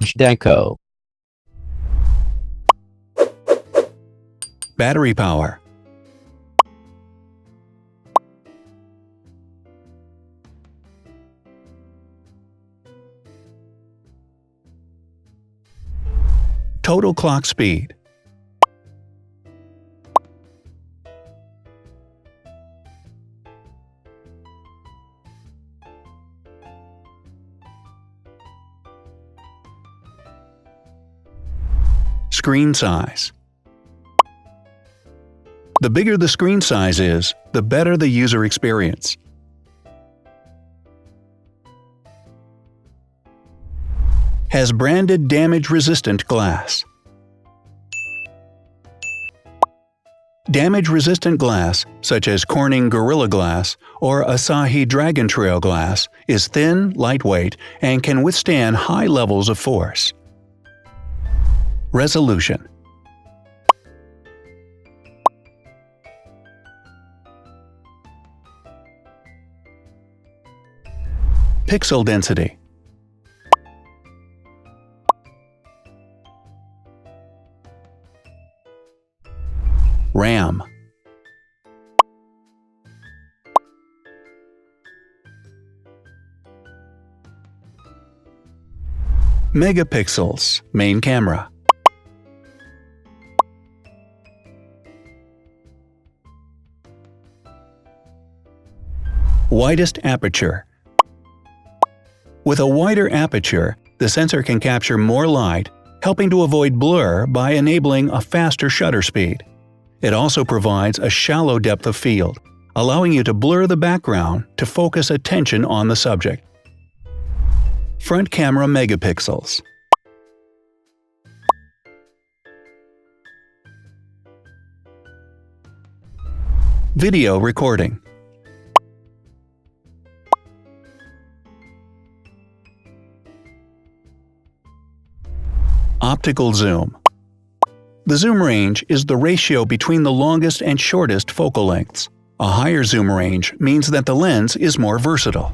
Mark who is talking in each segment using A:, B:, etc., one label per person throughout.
A: Zhdanko.
B: Battery power. Total clock speed. Screen size. The bigger the screen size is, the better the user experience. Has branded damage-resistant glass. Damage-resistant glass, such as Corning Gorilla Glass or Asahi Dragon Trail glass, is thin, lightweight, and can withstand high levels of force. Resolution. Pixel density. RAM. Megapixels, main camera. Widest aperture. With a wider aperture, the sensor can capture more light, helping to avoid blur by enabling a faster shutter speed. It also provides a shallow depth of field, allowing you to blur the background to focus attention on the subject. Front camera megapixels. Video recording. Optical zoom. The zoom range is the ratio between the longest and shortest focal lengths. A higher zoom range means that the lens is more versatile.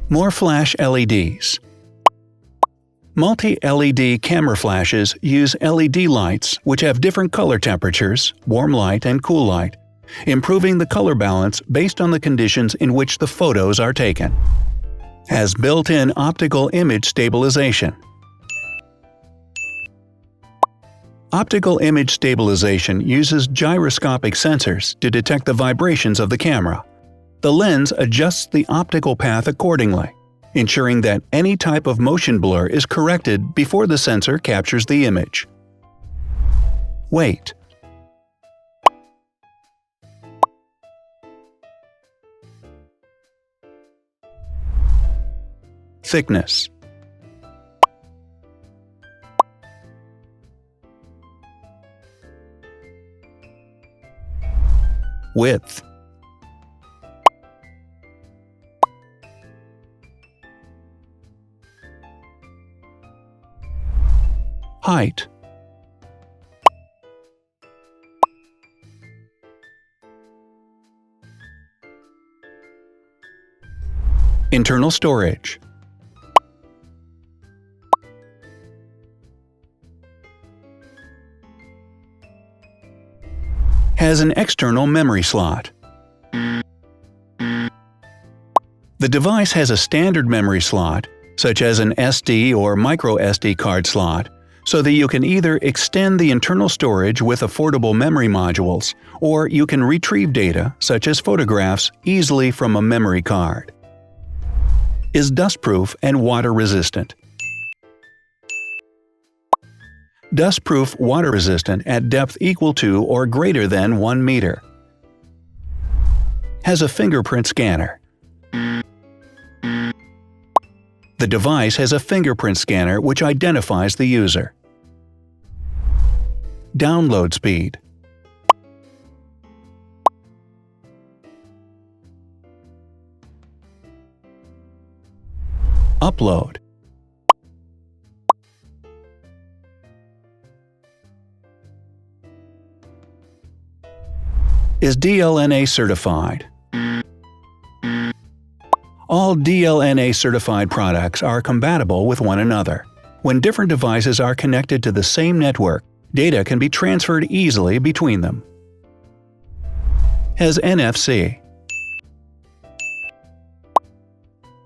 B: More flash LEDs. Multi-LED camera flashes use LED lights which have different color temperatures, warm light and cool light, improving the color balance based on the conditions in which the photos are taken. Has built-in optical image stabilization. Optical image stabilization uses gyroscopic sensors to detect the vibrations of the camera. The lens adjusts the optical path accordingly, ensuring that any type of motion blur is corrected before the sensor captures the image. Weight. Thickness. Width. Height. Internal storage. Has an external memory slot. The device has a standard memory slot, such as an SD or micro SD card slot, so that you can either extend the internal storage with affordable memory modules, or you can retrieve data, such as photographs, easily from a memory card. Is dustproof and water-resistant. Dustproof water-resistant at depth equal to or greater than 1 meter. Has a fingerprint scanner. The device has a fingerprint scanner which identifies the user. Download speed. Upload. Is DLNA certified. All DLNA certified products are compatible with one another. When different devices are connected to the same network, data can be transferred easily between them. Has NFC.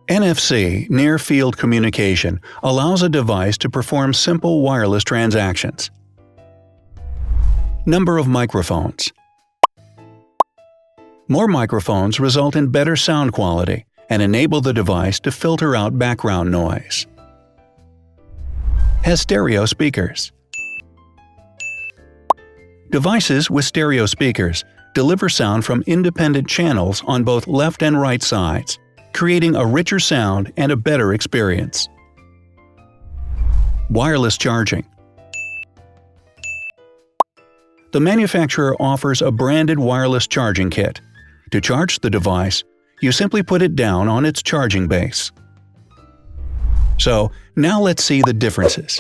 B: NFC, Near Field Communication, allows a device to perform simple wireless transactions. Number of microphones. More microphones result in better sound quality and enable the device to filter out background noise. Has stereo speakers. Devices with stereo speakers deliver sound from independent channels on both left and right sides, creating a richer sound and a better experience. Wireless charging. The manufacturer offers a branded wireless charging kit. To charge the device, you simply put it down on its charging base. So, now let's see the differences.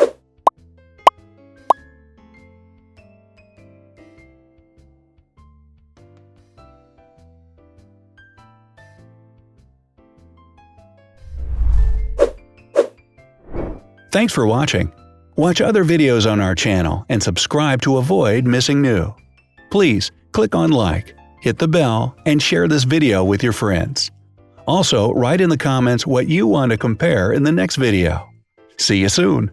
B: Thanks for watching. Watch other videos on our channel and subscribe to avoid missing new. Please click on like, hit the bell, and share this video with your friends. Also, write in the comments what you want to compare in the next video. See you soon!